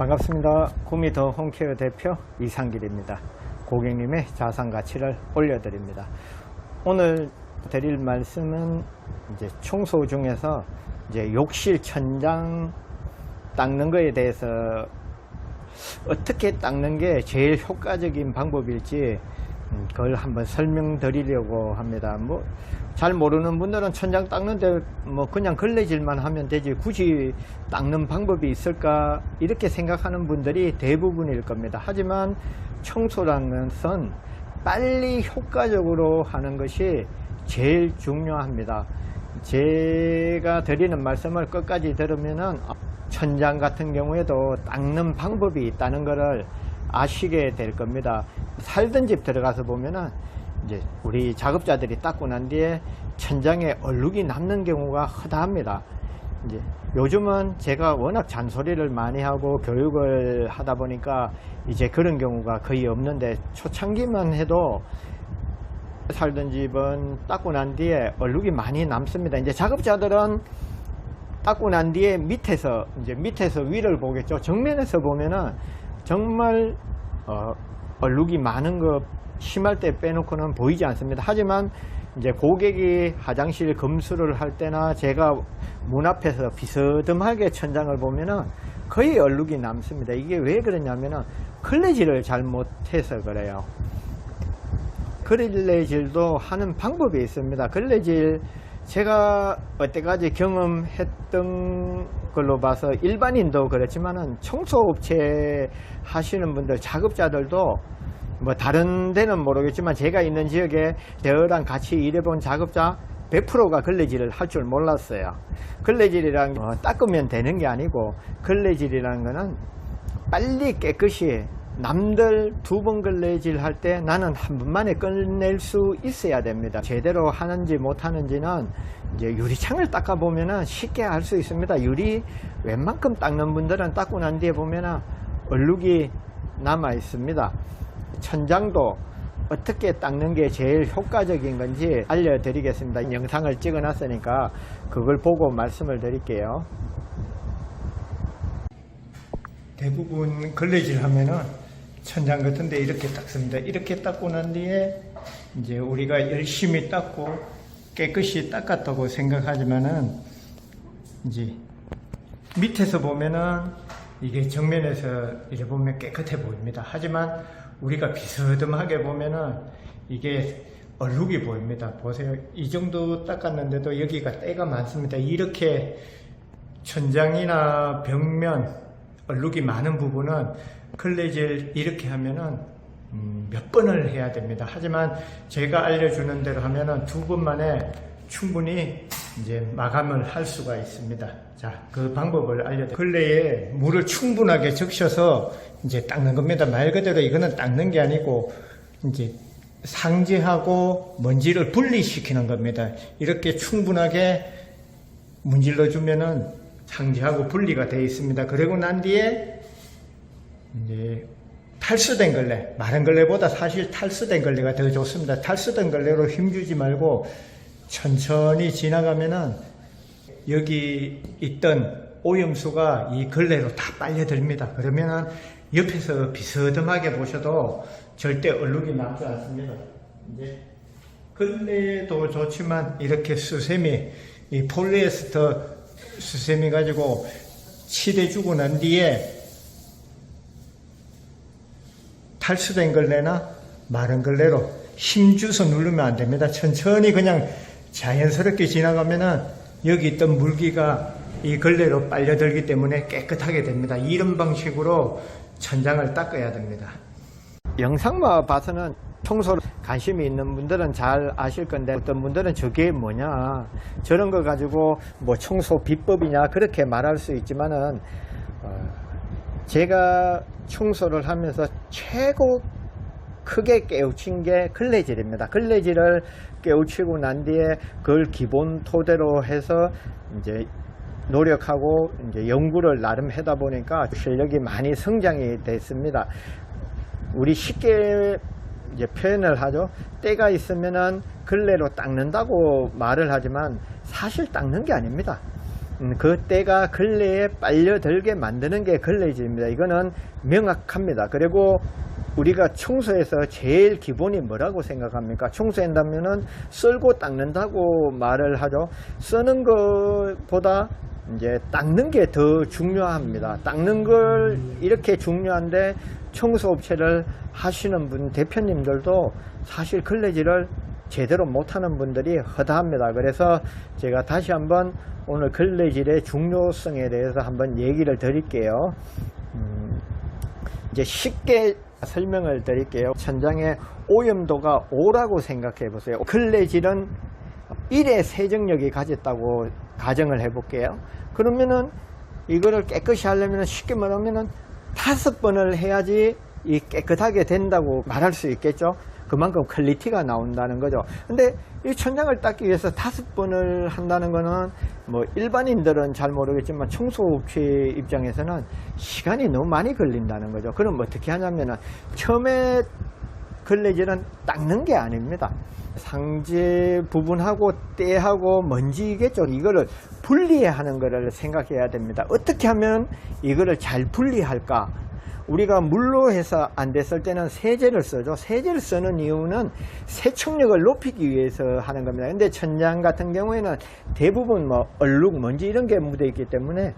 반갑습니다. 구미더 홈케어 대표 이상길입니다. 고객님의 자산가치를 올려드립니다. 오늘 드릴 말씀은 이제 청소 중에서 이제 욕실 천장 닦는 거에 대해서 어떻게 닦는 게 제일 효과적인 방법일지 그걸 한번 설명드리려고 합니다. 잘 모르는 분들은 천장 닦는데 그냥 걸레질만 하면 되지 굳이 닦는 방법이 있을까 이렇게 생각하는 분들이 대부분일 겁니다. 하지만 청소라는 것은 빨리 효과적으로 하는 것이 제일 중요합니다. 제가 드리는 말씀을 끝까지 들으면은 천장 같은 경우에도 닦는 방법이 있다는 것을 아시게 될 겁니다. 살던 집 들어가서 보면은 이제 우리 작업자들이 닦고 난 뒤에 천장에 얼룩이 남는 경우가 허다합니다. 이제 요즘은 제가 워낙 잔소리를 많이 하고 교육을 하다 보니까 이제 그런 경우가 거의 없는데 초창기만 해도 살던 집은 닦고 난 뒤에 얼룩이 많이 남습니다. 이제 작업자들은 닦고 난 뒤에 밑에서 위를 보겠죠. 정면에서 보면은 정말 얼룩이 많은 거 심할 때 빼놓고는 보이지 않습니다. 하지만 이제 고객이 화장실 검수를 할 때나 제가 문 앞에서 비스듬하게 천장을 보면은 거의 얼룩이 남습니다. 이게 왜 그러냐면은 걸레질을 잘못해서 그래요. 걸레질도 하는 방법이 있습니다. 걸레질 제가 여태까지 경험했던 걸로 봐서 일반인도 그렇지만은 청소업체 하시는 분들, 작업자들도 다른 데는 모르겠지만 제가 있는 지역에 저랑 같이 일해본 작업자 100%가 걸레질을 할 줄 몰랐어요. 걸레질이란 닦으면 되는 게 아니고 걸레질이라는 거는 빨리 깨끗이 남들 2번 걸레질 할 때 나는 한 번만에 끝낼 수 있어야 됩니다. 제대로 하는지 못하는지는 이제 유리창을 닦아 보면은 쉽게 알 수 있습니다. 유리 웬만큼 닦는 분들은 닦고 난 뒤에 보면은 얼룩이 남아 있습니다. 천장도 어떻게 닦는 게 제일 효과적인 건지 알려드리겠습니다. 영상을 찍어 놨으니까 그걸 보고 말씀을 드릴게요. 대부분 걸레질 하면은 천장 같은데 이렇게 닦습니다. 이렇게 닦고 난 뒤에 이제 우리가 열심히 닦고 깨끗이 닦았다고 생각하지만은 이제 밑에서 보면은 이게 정면에서 이렇게 보면 깨끗해 보입니다. 하지만 우리가 비스듬하게 보면은 이게 얼룩이 보입니다. 보세요. 이 정도 닦았는데도 여기가 때가 많습니다. 이렇게 천장이나 벽면 얼룩이 많은 부분은 걸레질 이렇게 하면은 몇 번을 해야 됩니다. 하지만 제가 알려주는 대로 하면은 2번 만에 충분히 이제 마감을 할 수가 있습니다. 자, 그 방법을 알려드릴게요. 걸레에 물을 충분하게 적셔서 이제 닦는 겁니다. 말 그대로 이거는 닦는 게 아니고 이제 상지하고 먼지를 분리시키는 겁니다. 이렇게 충분하게 문질러 주면은 상지하고 분리가 되어 있습니다. 그리고 난 뒤에 이제 탈수된 걸레, 마른 걸레보다 사실 탈수된 걸레가 더 좋습니다. 탈수된 걸레로 힘주지 말고 천천히 지나가면은 여기 있던 오염수가 이 걸레로 다 빨려듭니다. 그러면은 옆에서 비스듬하게 보셔도 절대 얼룩이 남지 않습니다. 이제 걸레도 좋지만 이렇게 수세미, 이 폴리에스터 수세미 가지고 칠해주고 난 뒤에 탈수된 걸레나 마른 걸레로 힘주서 누르면 안 됩니다. 천천히 그냥 자연스럽게 지나가면은 여기 있던 물기가 이 걸레로 빨려들기 때문에 깨끗하게 됩니다. 이런 방식으로 천장을 닦아야 됩니다. 영상만 봐서는 청소를 관심이 있는 분들은 잘 아실 건데 어떤 분들은 저게 뭐냐 저런 거 가지고 청소 비법이냐 그렇게 말할 수 있지만은 제가 청소를 하면서 최고 크게 깨우친 게 걸레질입니다. 걸레질을 깨우치고 난 뒤에 그걸 기본 토대로 해서 이제 노력하고 이제 연구를 나름 하다 보니까 실력이 많이 성장이 됐습니다. 우리 쉽게 이제 표현을 하죠. 때가 있으면은 걸레로 닦는다고 말을 하지만 사실 닦는 게 아닙니다. 그 때가 걸레에 빨려들게 만드는 게 걸레질입니다. 이거는 명확합니다. 그리고 우리가 청소에서 제일 기본이 뭐라고 생각합니까? 청소한다면은 썰고 닦는다고 말을 하죠. 쓰는 것보다 이제 닦는 게 더 중요합니다. 닦는 걸 이렇게 중요한데 청소업체를 하시는 분, 대표님들도 사실 걸레질을 제대로 못하는 분들이 허다합니다. 그래서 제가 다시 한번 오늘 걸레질의 중요성에 대해서 한번 얘기를 드릴게요. 이제 쉽게 설명을 드릴게요. 천장의 오염도가 5라고 생각해 보세요. 걸레질은 1의 세정력이 가졌다고 가정을 해 볼게요. 그러면은 이거를 깨끗이 하려면 쉽게 말하면은 5번을 해야지 이 깨끗하게 된다고 말할 수 있겠죠. 그만큼 퀄리티가 나온다는 거죠. 근데 이 천장을 닦기 위해서 5번을 한다는 거는 뭐 일반인들은 잘 모르겠지만 청소업체 입장에서는 시간이 너무 많이 걸린다는 거죠. 그럼 어떻게 하냐면은 처음에 걸레질은 닦는 게 아닙니다. 상제 부분하고 때하고 먼지겠죠. 이거를 분리하는 거를 생각해야 됩니다. 어떻게 하면 이거를 잘 분리할까? 우리가 물로 해서 안 됐을 때는 세제를 쓰죠. 세제를 쓰는 이유는 세척력을 높이기 위해서 하는 겁니다. 근데 천장 같은 경우에는 대부분 뭐 얼룩, 먼지 이런 게 묻어 있기 때문에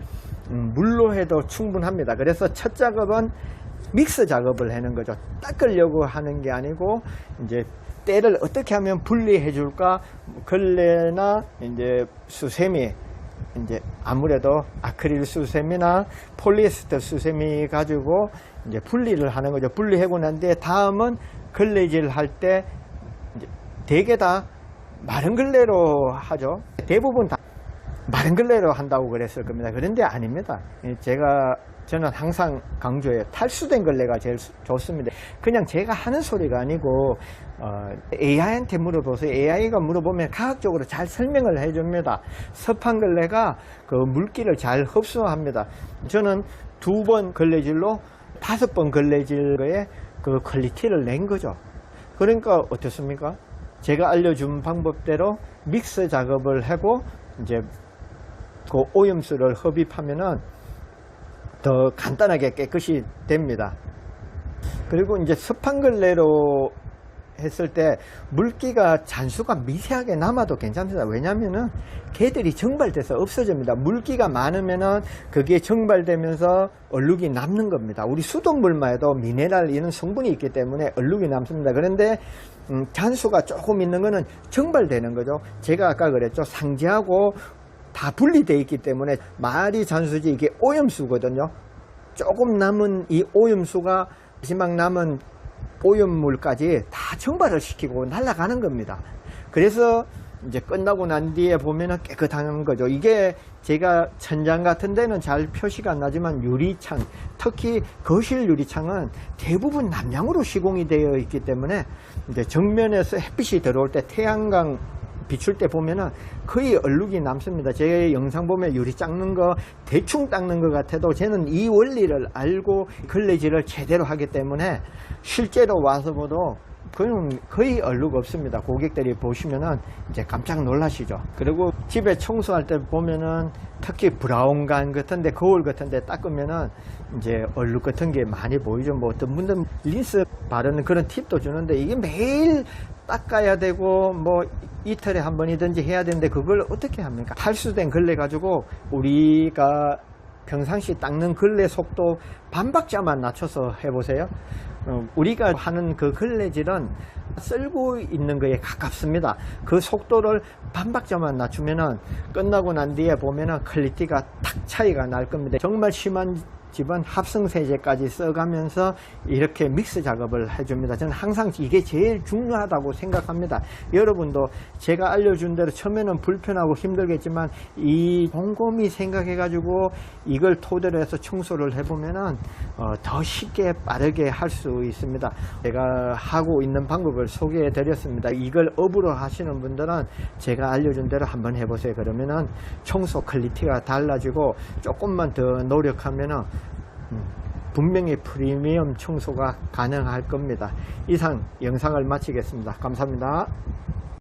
물로 해도 충분합니다. 그래서 첫 작업은 믹스 작업을 하는 거죠. 닦으려고 하는 게 아니고 이제 때를 어떻게 하면 분리해 줄까? 걸레나 이제 수세미, 이제 아무래도 아크릴 수세미나 폴리에스터 수세미 가지고 이제 분리를 하는 거죠. 분리하고 난 뒤에 다음은 걸레질 할 때 대개 다 마른 걸레로 하죠. 대부분 다 마른 걸레로 한다고 그랬을 겁니다. 그런데 아닙니다. 저는 항상 강조해요. 탈수된 걸레가 제일 좋습니다. 그냥 제가 하는 소리가 아니고 AI한테 물어보세요. AI가 물어보면 과학적으로 잘 설명을 해줍니다. 습한 걸레가 그 물기를 잘 흡수합니다. 저는 2번 걸레질로 5번 걸레질에 그 퀄리티를 낸 거죠. 그러니까 어떻습니까? 제가 알려준 방법대로 믹스 작업을 하고 이제 그 오염수를 흡입하면은 더 간단하게 깨끗이 됩니다. 그리고 이제 습한 걸레로 했을 때 물기가 잔수가 미세하게 남아도 괜찮습니다. 왜냐면은 걔들이 정발돼서 없어집니다. 물기가 많으면은 그게 정발되면서 얼룩이 남는 겁니다. 우리 수돗물만 해도 미네랄 이런 성분이 있기 때문에 얼룩이 남습니다. 그런데 잔수가 조금 있는 거는 정발되는 거죠. 제가 아까 그랬죠. 상지하고 다 분리되어 있기 때문에 말이 잔수지 이게 오염수거든요. 조금 남은 이 오염수가 마지막 남은 오염물까지 다 정발을 시키고 날아가는 겁니다. 그래서 이제 끝나고 난 뒤에 보면은 깨끗한 거죠. 이게 제가 천장 같은 데는 잘 표시가 안 나지만 유리창, 특히 거실 유리창은 대부분 남향으로 시공이 되어 있기 때문에 이제 정면에서 햇빛이 들어올 때 태양광 비출 때 보면은 거의 얼룩이 남습니다. 제 영상 보면 유리 닦는 거 대충 닦는 것 같아도 저는 이 원리를 알고 걸레질을 제대로 하기 때문에 실제로 와서 봐도 거의 얼룩 없습니다. 고객들이 보시면은 이제 깜짝 놀라시죠. 그리고 집에 청소할 때 보면은 특히 브라운관 같은데 거울 같은데 닦으면은 이제 얼룩 같은 게 많이 보이죠. 뭐 어떤 분들은 린스 바르는 그런 팁도 주는데 이게 매일 닦아야 되고 뭐 이틀에 한 번이든지 해야 되는데 그걸 어떻게 합니까? 탈수된 걸레 가지고 우리가 평상시 닦는 걸레 속도 반박자만 낮춰서 해보세요. 우리가 하는 그 걸레질은 쓸고 있는 거에 가깝습니다. 그 속도를 반박자만 낮추면은 끝나고 난 뒤에 보면은 퀄리티가 탁 차이가 날 겁니다. 정말 심한 집은 합성세제까지 써가면서 이렇게 믹스 작업을 해줍니다. 저는 항상 이게 제일 중요하다고 생각합니다. 여러분도 제가 알려준 대로 처음에는 불편하고 힘들겠지만 이 곰곰이 생각해가지고 이걸 토대로 해서 청소를 해보면은 더 쉽게 빠르게 할 수 있습니다. 제가 하고 있는 방법을 소개해 드렸습니다. 이걸 업으로 하시는 분들은 제가 알려준 대로 한번 해보세요. 그러면은 청소 퀄리티가 달라지고 조금만 더 노력하면은 분명히 프리미엄 청소가 가능할 겁니다. 이상 영상을 마치겠습니다. 감사합니다.